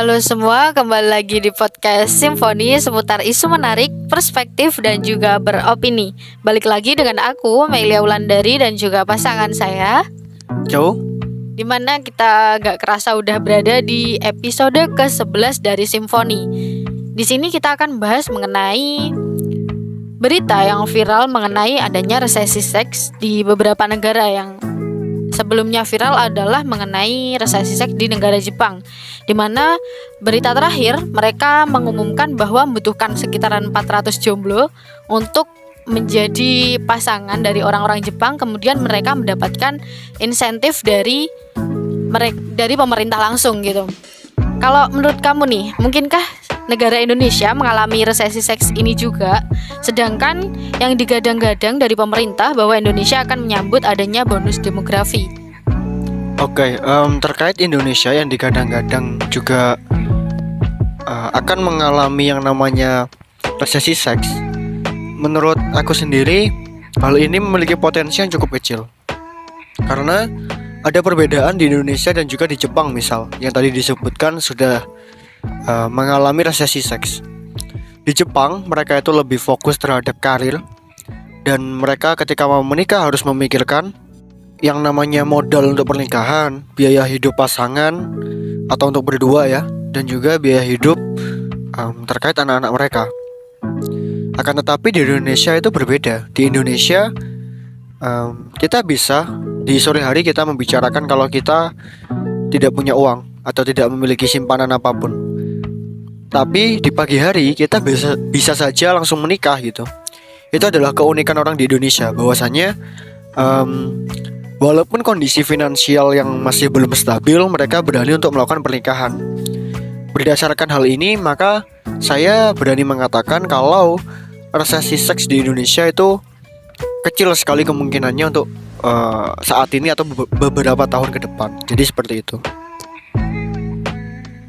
Halo semua, kembali lagi di podcast Simfoni seputar isu menarik, perspektif, dan juga beropini. Balik lagi dengan aku, Melia Wulandari, dan juga pasangan saya Jauh? Dimana kita gak kerasa udah berada di episode ke-11 dari Simfoni. Di sini kita akan bahas mengenai berita yang viral mengenai adanya resesi seks di beberapa negara. Yang sebelumnya viral adalah mengenai resesi seks di negara Jepang, di mana berita terakhir mereka mengumumkan bahwa membutuhkan sekitaran 400 jomblo untuk menjadi pasangan dari orang-orang Jepang. Kemudian mereka mendapatkan insentif dari pemerintah langsung gitu. Kalau menurut kamu nih, mungkinkah negara Indonesia mengalami resesi seks ini juga? Sedangkan yang digadang-gadang dari pemerintah bahwa Indonesia akan menyambut adanya bonus demografi. Oke, terkait Indonesia yang digadang-gadang juga akan mengalami yang namanya resesi seks. Menurut aku sendiri, hal ini memiliki potensi yang cukup kecil. Karena ada perbedaan di Indonesia dan juga di Jepang misal, yang tadi disebutkan sudah mengalami resesi seks. Di Jepang, mereka itu lebih fokus terhadap karir, dan mereka ketika mau menikah harus memikirkan yang namanya modal untuk pernikahan, biaya hidup pasangan atau untuk berdua ya, dan juga biaya hidup terkait anak-anak mereka. Akan tetapi di Indonesia itu berbeda. Di Indonesia kita bisa di sore hari kita membicarakan kalau kita tidak punya uang atau tidak memiliki simpanan apapun. Tapi di pagi hari kita bisa saja langsung menikah gitu. Itu adalah keunikan orang di Indonesia, bahwasanya walaupun kondisi finansial yang masih belum stabil, mereka berani untuk melakukan pernikahan. Berdasarkan hal ini, maka saya berani mengatakan kalau resesi seks di Indonesia itu kecil sekali kemungkinannya untuk saat ini atau beberapa tahun ke depan. Jadi seperti itu.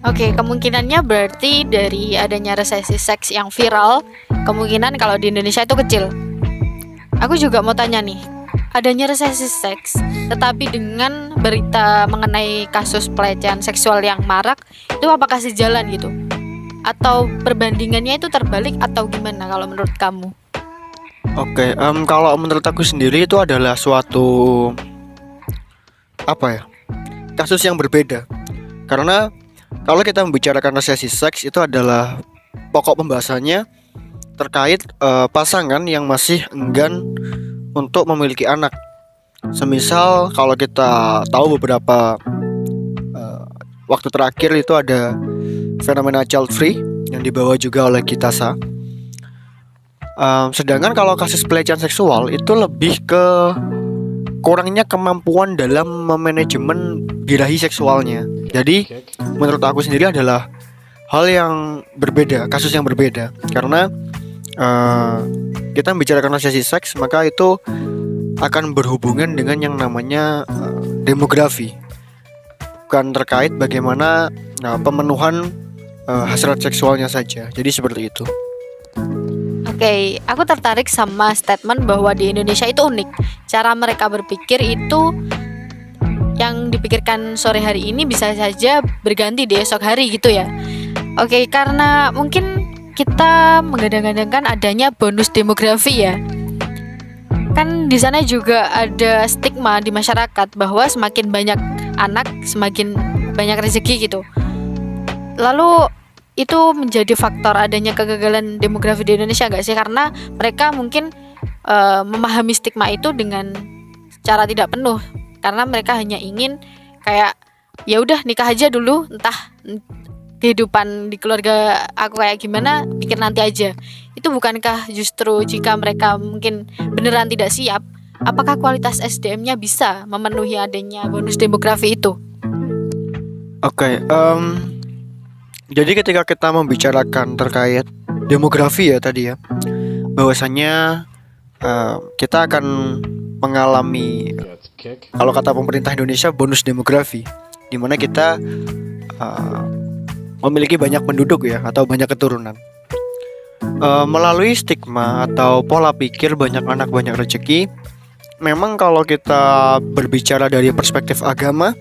Oke, kemungkinannya berarti dari adanya resesi seks yang viral, kemungkinan kalau di Indonesia itu kecil. Aku juga mau tanya nih, adanya resesi seks tetapi dengan berita mengenai kasus pelecehan seksual yang marak, itu apakah sejalan gitu? Atau perbandingannya itu terbalik atau gimana kalau menurut kamu? Oke, kalau menurut aku sendiri itu adalah suatu kasus yang berbeda. Karena kalau kita membicarakan resesi seks, itu adalah pokok pembahasannya terkait pasangan yang masih enggan untuk memiliki anak. Semisal kalau kita tahu beberapa waktu terakhir itu ada fenomena child free yang dibawa juga oleh Kitasa. Sedangkan kalau kasus pelecehan seksual itu lebih ke kurangnya kemampuan dalam memanajemen birahi seksualnya. Jadi menurut aku sendiri adalah hal yang berbeda, kasus yang berbeda. Karena kita membicarakan resesi seks, maka itu akan berhubungan dengan yang namanya demografi, bukan terkait bagaimana pemenuhan hasrat seksualnya saja. Jadi seperti itu. Oke, aku tertarik sama statement bahwa di Indonesia itu unik. Cara mereka berpikir itu yang dipikirkan sore hari ini bisa saja berganti di esok hari gitu ya. Oke, karena mungkin kita menggadang-gadangkan adanya bonus demografi ya. Kan di sana juga ada stigma di masyarakat bahwa semakin banyak anak, semakin banyak rezeki gitu. Lalu itu menjadi faktor adanya kegagalan demografi di Indonesia gak sih? Karena mereka mungkin memahami stigma itu dengan cara tidak penuh, karena mereka hanya ingin kayak ya udah nikah aja dulu, entah kehidupan di keluarga aku kayak gimana pikir nanti aja. Itu bukankah justru jika mereka mungkin beneran tidak siap, apakah kualitas SDM-nya bisa memenuhi adanya bonus demografi itu? Oke, jadi ketika kita membicarakan terkait demografi ya tadi ya, bahwasanya kita akan mengalami, kalau kata pemerintah Indonesia, bonus demografi, di mana kita memiliki banyak penduduk ya, atau banyak keturunan. Melalui stigma atau pola pikir banyak anak banyak rezeki, memang kalau kita berbicara dari perspektif agama,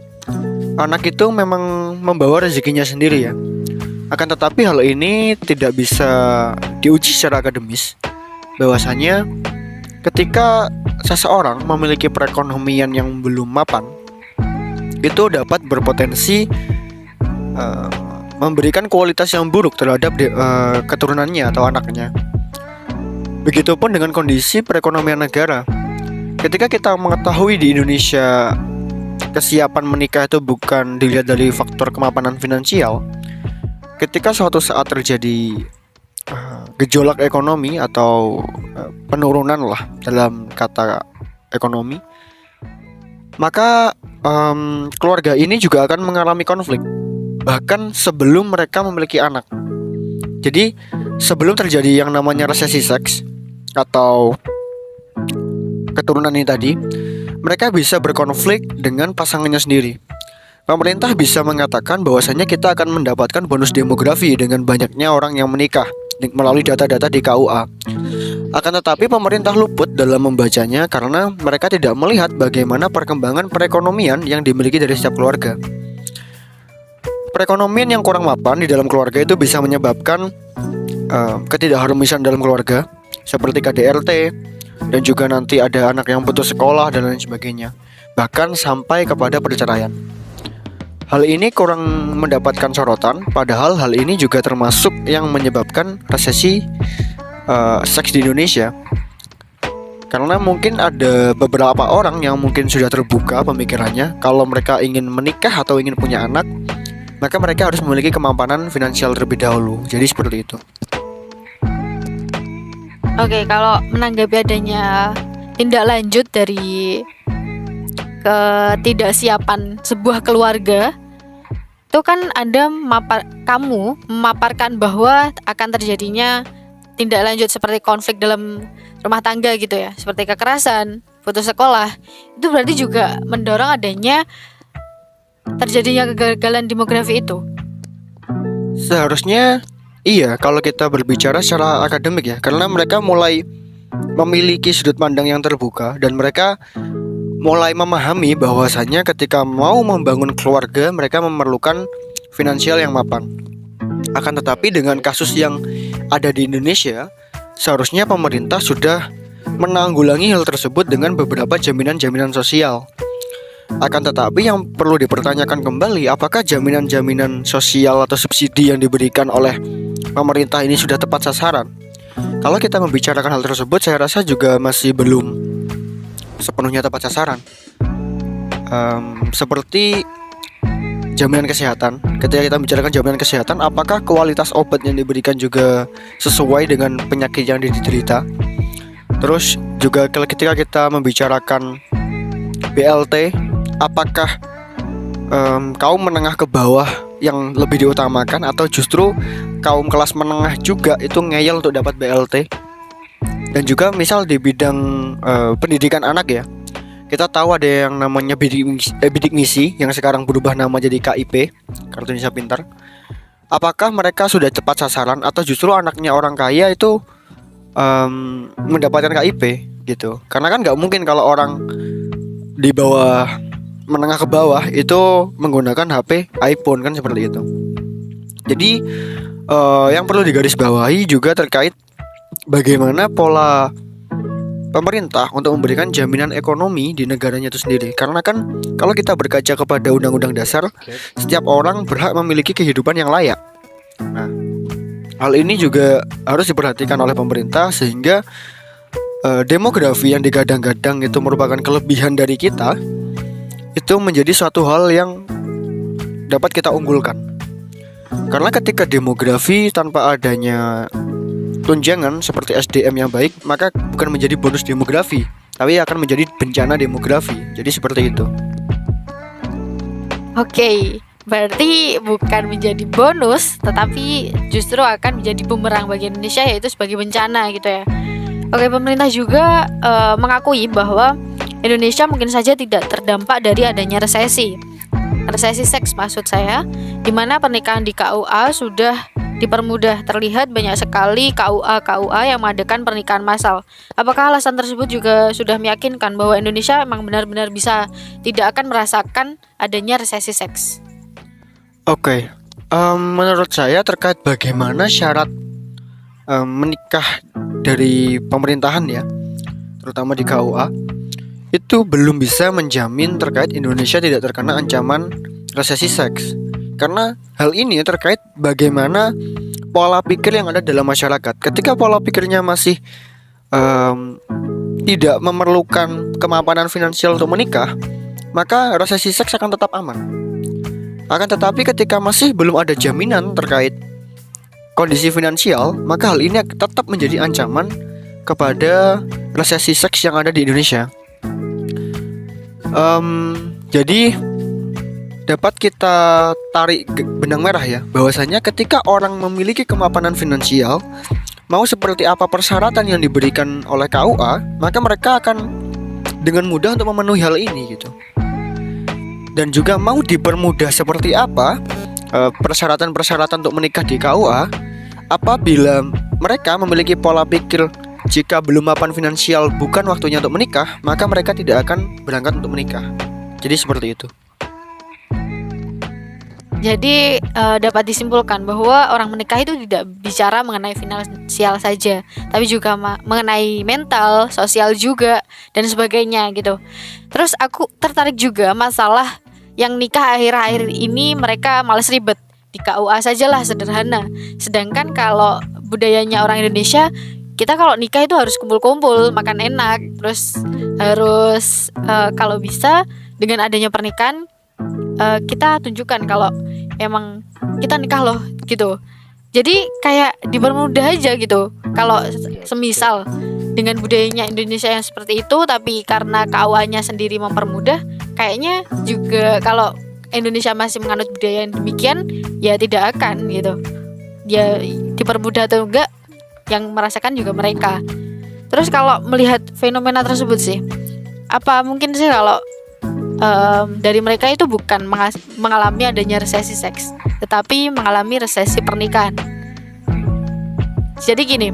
anak itu memang membawa rezekinya sendiri ya. Akan tetapi hal ini tidak bisa diuji secara akademis. Bahwasanya ketika seseorang memiliki perekonomian yang belum mapan, itu dapat berpotensi memberikan kualitas yang buruk terhadap keturunannya atau anaknya. Begitupun dengan kondisi perekonomian negara. Ketika kita mengetahui di Indonesia kesiapan menikah itu bukan dilihat dari faktor kemapanan finansial, ketika suatu saat terjadi gejolak ekonomi atau penurunan lah dalam kata ekonomi, maka keluarga ini juga akan mengalami konflik bahkan sebelum mereka memiliki anak. Jadi sebelum terjadi yang namanya resesi seks atau keturunan ini tadi, mereka bisa berkonflik dengan pasangannya sendiri. Pemerintah bisa mengatakan bahwasanya kita akan mendapatkan bonus demografi dengan banyaknya orang yang menikah melalui data-data di KUA. Akan tetapi pemerintah luput dalam membacanya karena mereka tidak melihat bagaimana perkembangan perekonomian yang dimiliki dari setiap keluarga. Perekonomian yang kurang mapan di dalam keluarga itu bisa menyebabkan ketidakharmonisan dalam keluarga, seperti KDRT, dan juga nanti ada anak yang putus sekolah dan lain sebagainya, bahkan sampai kepada perceraian. Hal ini kurang mendapatkan sorotan, padahal hal ini juga termasuk yang menyebabkan resesi seks di Indonesia. Karena mungkin ada beberapa orang yang mungkin sudah terbuka pemikirannya, kalau mereka ingin menikah atau ingin punya anak, maka mereka harus memiliki kemapanan finansial terlebih dahulu. Jadi seperti itu. Oke, kalau menanggapi adanya tindak lanjut dari ketidaksiapan sebuah keluarga, itu kan kamu memaparkan bahwa akan terjadinya tindak lanjut seperti konflik dalam rumah tangga gitu ya, seperti kekerasan, putus sekolah. Itu berarti juga mendorong adanya terjadinya kegagalan demografi itu. Seharusnya iya kalau kita berbicara secara akademik ya, karena mereka mulai memiliki sudut pandang yang terbuka dan mereka mulai memahami bahwasannya ketika mau membangun keluarga mereka memerlukan finansial yang mapan. Akan tetapi dengan kasus yang ada di Indonesia, seharusnya pemerintah sudah menanggulangi hal tersebut dengan beberapa jaminan-jaminan sosial. Akan tetapi yang perlu dipertanyakan kembali, apakah jaminan-jaminan sosial atau subsidi yang diberikan oleh pemerintah ini sudah tepat sasaran? Kalau kita membicarakan hal tersebut, saya rasa juga masih belum sepenuhnya tepat sasaran. Seperti jaminan kesehatan. Ketika kita bicarakan jaminan kesehatan, apakah kualitas obat yang diberikan juga sesuai dengan penyakit yang diderita? Terus juga ketika kita membicarakan BLT, apakah kaum menengah ke bawah yang lebih diutamakan atau justru kaum kelas menengah juga itu ngeyel untuk dapat BLT? Dan juga misal di bidang pendidikan anak ya, kita tahu ada yang namanya bidik misi yang sekarang berubah nama jadi KIP, Kartu Indonesia Pintar. Apakah mereka sudah tepat sasaran atau justru anaknya orang kaya itu mendapatkan KIP gitu? Karena kan nggak mungkin kalau orang di bawah menengah ke bawah itu menggunakan HP iPhone kan, seperti itu. Jadi yang perlu digarisbawahi juga terkait bagaimana pola pemerintah untuk memberikan jaminan ekonomi di negaranya itu sendiri. Karena kan kalau kita berkaca kepada Undang-Undang Dasar, setiap orang berhak memiliki kehidupan yang layak. Nah, hal ini juga harus diperhatikan oleh pemerintah sehingga demografi yang digadang-gadang itu merupakan kelebihan dari kita, itu menjadi suatu hal yang dapat kita unggulkan. Karena ketika demografi tanpa adanya tunjangan seperti SDM yang baik, maka bukan menjadi bonus demografi, tapi akan menjadi bencana demografi. Jadi seperti itu. Oke, berarti bukan menjadi bonus, tetapi justru akan menjadi bumerang bagi Indonesia, yaitu sebagai bencana gitu ya. Oke, pemerintah juga mengakui bahwa Indonesia mungkin saja tidak terdampak dari adanya resesi seks maksud saya, di mana pernikahan di KUA sudah dipermudah. Terlihat banyak sekali KUA yang mengadakan pernikahan massal. Apakah alasan tersebut juga sudah meyakinkan bahwa Indonesia memang benar-benar bisa tidak akan merasakan adanya resesi seks? Oke, Menurut saya terkait bagaimana syarat menikah dari pemerintahan ya, terutama di KUA, itu belum bisa menjamin terkait Indonesia tidak terkena ancaman resesi seks. Karena hal ini terkait bagaimana pola pikir yang ada dalam masyarakat. Ketika pola pikirnya masih tidak memerlukan kemapanan finansial untuk menikah, maka resesi seks akan tetap aman. Akan tetapi ketika masih belum ada jaminan terkait kondisi finansial, maka hal ini tetap menjadi ancaman kepada resesi seks yang ada di Indonesia. Jadi dapat kita tarik benang merah ya, bahwasanya ketika orang memiliki kemapanan finansial, mau seperti apa persyaratan yang diberikan oleh KUA, maka mereka akan dengan mudah untuk memenuhi hal ini gitu. Dan juga mau dipermudah seperti apa persyaratan-persyaratan untuk menikah di KUA, apabila mereka memiliki pola pikir jika belum mapan finansial bukan waktunya untuk menikah, maka mereka tidak akan berangkat untuk menikah. Jadi seperti itu. Jadi dapat disimpulkan bahwa orang menikah itu tidak bicara mengenai finansial saja, tapi juga mengenai mental, sosial juga, dan sebagainya gitu. Terus aku tertarik juga masalah yang nikah akhir-akhir ini mereka malas ribet. Di KUA sajalah sederhana. Sedangkan kalau budayanya orang Indonesia, kita kalau nikah itu harus kumpul-kumpul, makan enak, terus harus kalau bisa dengan adanya pernikahan kita tunjukkan kalau emang kita nikah loh gitu. Jadi kayak dipermudah aja gitu. Kalau semisal dengan budayanya Indonesia yang seperti itu, tapi karena KUA-nya sendiri mempermudah, kayaknya juga kalau Indonesia masih menganut budaya yang demikian, ya tidak akan gitu. Ya dipermudah atau enggak, yang merasakan juga mereka. Terus kalau melihat fenomena tersebut sih, apa mungkin sih kalau dari mereka itu bukan mengalami adanya resesi seks, tetapi mengalami resesi pernikahan. Jadi gini,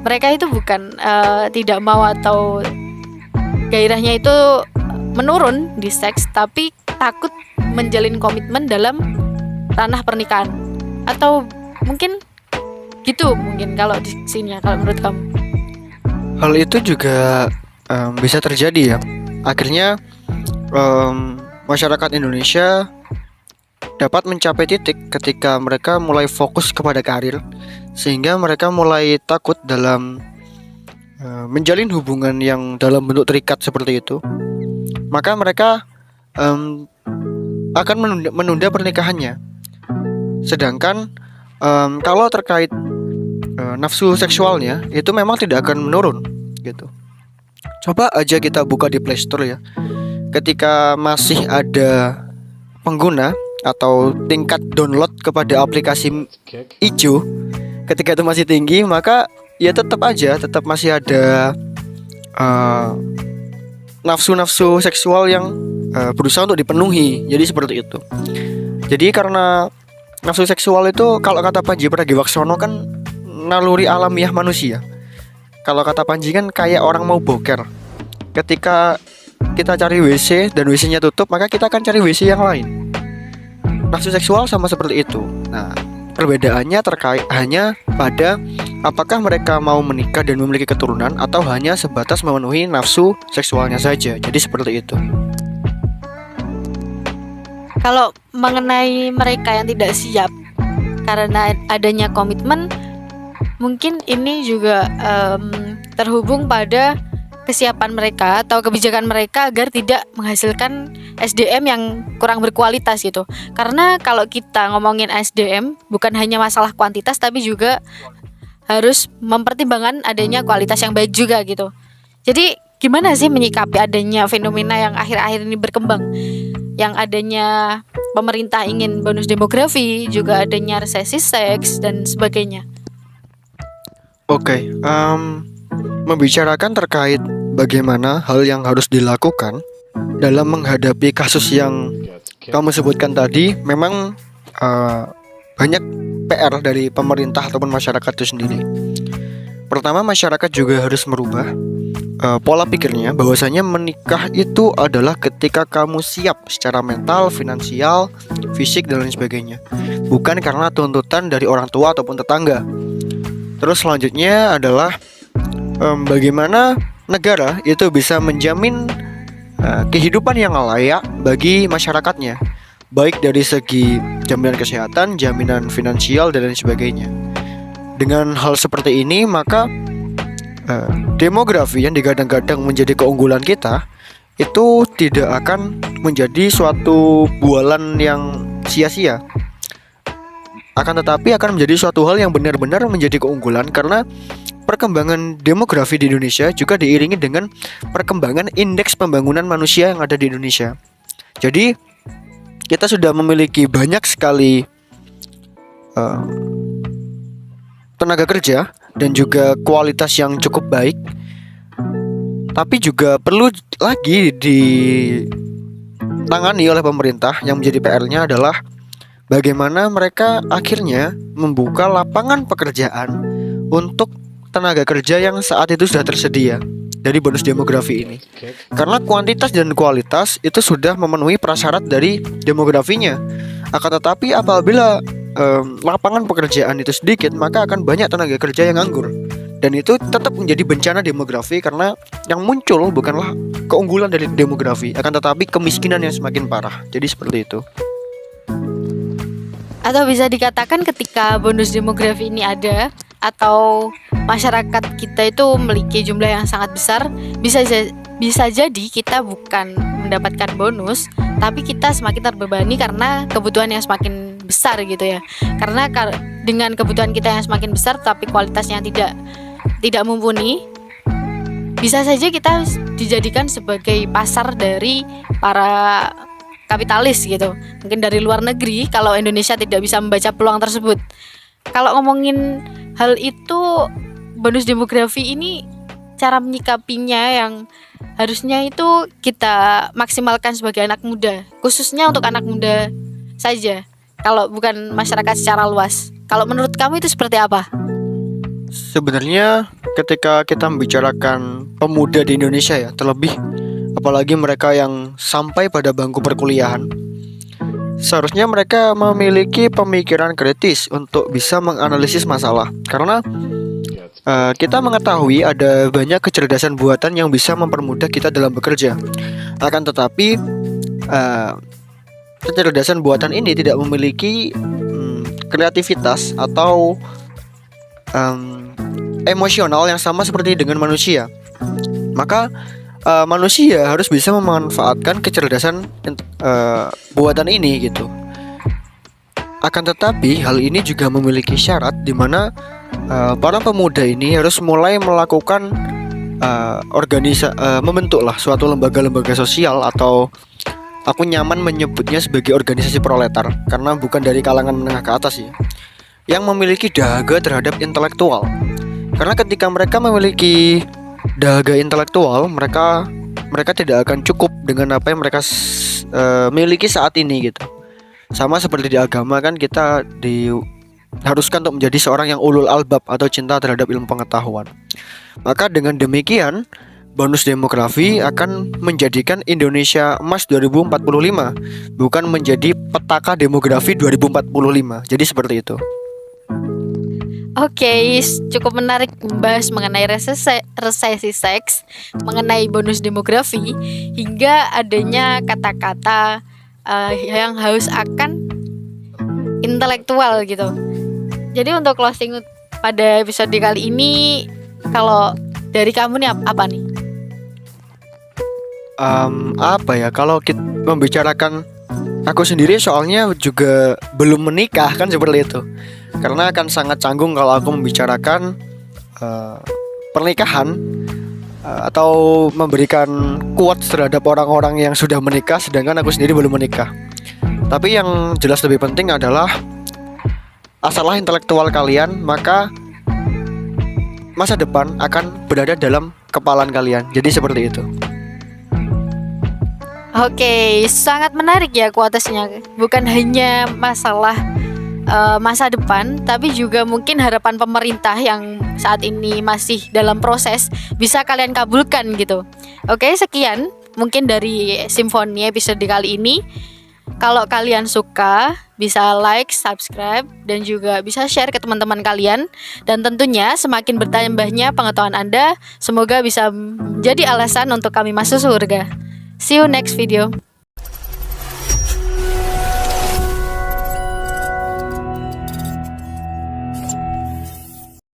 mereka itu bukan tidak mau atau gairahnya itu menurun di seks, tapi takut menjalin komitmen dalam ranah pernikahan. Atau mungkin gitu, mungkin kalau di sini ya, kalau menurut kamu. Hal itu juga bisa terjadi ya. Akhirnya masyarakat Indonesia dapat mencapai titik ketika mereka mulai fokus kepada karir, sehingga mereka mulai takut dalam menjalin hubungan yang dalam bentuk terikat seperti itu. Maka mereka akan menunda pernikahannya. Sedangkan kalau terkait nafsu seksualnya itu memang tidak akan menurun gitu. Coba aja kita buka di Play Store ya. Ketika masih ada pengguna atau tingkat download kepada aplikasi hijau, ketika itu masih tinggi, maka ya tetap masih ada nafsu-nafsu seksual yang berusaha untuk dipenuhi. Jadi seperti itu. Jadi karena nafsu seksual itu, kalau kata Panji Pragiwaksono kan naluri alamiah manusia. Kalau kata Panji kan kayak orang mau boker. Ketika kita cari WC dan WC-nya tutup, maka kita akan cari WC yang lain. Nafsu seksual sama seperti itu. Nah, perbedaannya terkait hanya pada apakah mereka mau menikah dan memiliki keturunan, atau hanya sebatas memenuhi nafsu seksualnya saja. Jadi seperti itu. Kalau mengenai mereka yang tidak siap karena adanya komitmen, mungkin ini juga terhubung pada kesiapan mereka atau kebijakan mereka agar tidak menghasilkan SDM yang kurang berkualitas gitu. Karena kalau kita ngomongin SDM, bukan hanya masalah kuantitas, tapi juga harus mempertimbangkan adanya kualitas yang baik juga gitu. Jadi gimana sih menyikapi adanya fenomena yang akhir-akhir ini berkembang, yang adanya pemerintah ingin bonus demografi, juga adanya resesi seks dan sebagainya. Oke, membicarakan terkait bagaimana hal yang harus dilakukan dalam menghadapi kasus yang kamu sebutkan tadi, memang banyak PR dari pemerintah ataupun masyarakat itu sendiri. Pertama, masyarakat juga harus merubah pola pikirnya bahwasanya menikah itu adalah ketika kamu siap secara mental, finansial, fisik dan lain sebagainya. bukan karena tuntutan dari orang tua ataupun tetangga. Terus selanjutnya adalah bagaimana negara itu bisa menjamin kehidupan yang layak bagi masyarakatnya, baik dari segi jaminan kesehatan, jaminan finansial, dan lain sebagainya. Dengan hal seperti ini, maka demografi yang digadang-gadang menjadi keunggulan kita itu tidak akan menjadi suatu bualan yang sia-sia. Akan tetapi akan menjadi suatu hal yang benar-benar menjadi keunggulan, karena perkembangan demografi di Indonesia juga diiringi dengan perkembangan indeks pembangunan manusia yang ada di Indonesia. Jadi kita sudah memiliki banyak sekali tenaga kerja dan juga kualitas yang cukup baik, tapi juga perlu lagi ditangani oleh pemerintah. Yang menjadi PR-nya adalah bagaimana mereka akhirnya membuka lapangan pekerjaan untuk tenaga kerja yang saat itu sudah tersedia dari bonus demografi ini. Karena kuantitas dan kualitas itu sudah memenuhi prasyarat dari demografinya. Akan tetapi apabila lapangan pekerjaan itu sedikit, maka akan banyak tenaga kerja yang nganggur. Dan itu tetap menjadi bencana demografi, karena yang muncul bukanlah keunggulan dari demografi, akan tetapi kemiskinan yang semakin parah. Jadi seperti itu. Atau bisa dikatakan ketika bonus demografi ini ada, atau masyarakat kita itu memiliki jumlah yang sangat besar, bisa jadi kita bukan mendapatkan bonus, tapi kita semakin terbebani karena kebutuhan yang semakin besar gitu ya. Karena dengan kebutuhan kita yang semakin besar tapi kualitasnya tidak mumpuni, bisa saja kita dijadikan sebagai pasar dari para kapitalis gitu. Mungkin dari luar negeri kalau Indonesia tidak bisa membaca peluang tersebut. Kalau ngomongin hal itu, bonus demografi ini cara menyikapinya yang harusnya itu kita maksimalkan sebagai anak muda, khususnya untuk anak muda saja, kalau bukan masyarakat secara luas. Kalau menurut kamu itu seperti apa? Sebenarnya ketika kita membicarakan pemuda di Indonesia ya, terlebih apalagi mereka yang sampai pada bangku perkuliahan, seharusnya mereka memiliki pemikiran kritis untuk bisa menganalisis masalah. Karena kita mengetahui ada banyak kecerdasan buatan yang bisa mempermudah kita dalam bekerja. Akan tetapi kecerdasan buatan ini tidak memiliki kreativitas atau emosional yang sama seperti dengan manusia. Maka manusia harus bisa memanfaatkan kecerdasan buatan ini gitu. Akan tetapi hal ini juga memiliki syarat di mana para pemuda ini harus mulai melakukan membentuklah suatu lembaga-lembaga sosial, atau aku nyaman menyebutnya sebagai organisasi proletar karena bukan dari kalangan menengah ke atas ya, yang memiliki dahaga terhadap intelektual. Karena ketika mereka memiliki dahaga intelektual, mereka tidak akan cukup dengan apa yang mereka miliki saat ini gitu. Sama seperti di agama kan, kita diharuskan untuk menjadi seorang yang ulul albab atau cinta terhadap ilmu pengetahuan. Maka dengan demikian, bonus demografi akan menjadikan Indonesia Emas 2045, bukan menjadi petaka demografi 2045. Jadi seperti itu. Oke, cukup menarik membahas mengenai resesi seks, mengenai bonus demografi, hingga adanya kata-kata yang haus akan intelektual gitu. Jadi untuk closing pada episode kali ini, kalau dari kamu nih apa nih? Apa ya, kalau kita membicarakan aku sendiri, soalnya juga belum menikah kan, seperti itu. Karena akan sangat canggung kalau aku membicarakan pernikahan atau memberikan quotes terhadap orang-orang yang sudah menikah sedangkan aku sendiri belum menikah. Tapi yang jelas lebih penting adalah asahlah intelektual kalian, maka masa depan akan berada dalam kepalan kalian. Jadi seperti itu. Oke, sangat menarik ya quotesnya. Bukan hanya masalah masa depan, tapi juga mungkin harapan pemerintah yang saat ini masih dalam proses bisa kalian kabulkan gitu. Oke, sekian mungkin dari Simfoni episode kali ini. Kalau kalian suka, bisa like, subscribe, dan juga bisa share ke teman-teman kalian. Dan tentunya semakin bertambahnya pengetahuan Anda, semoga bisa menjadi alasan untuk kami masuk surga. See you next video.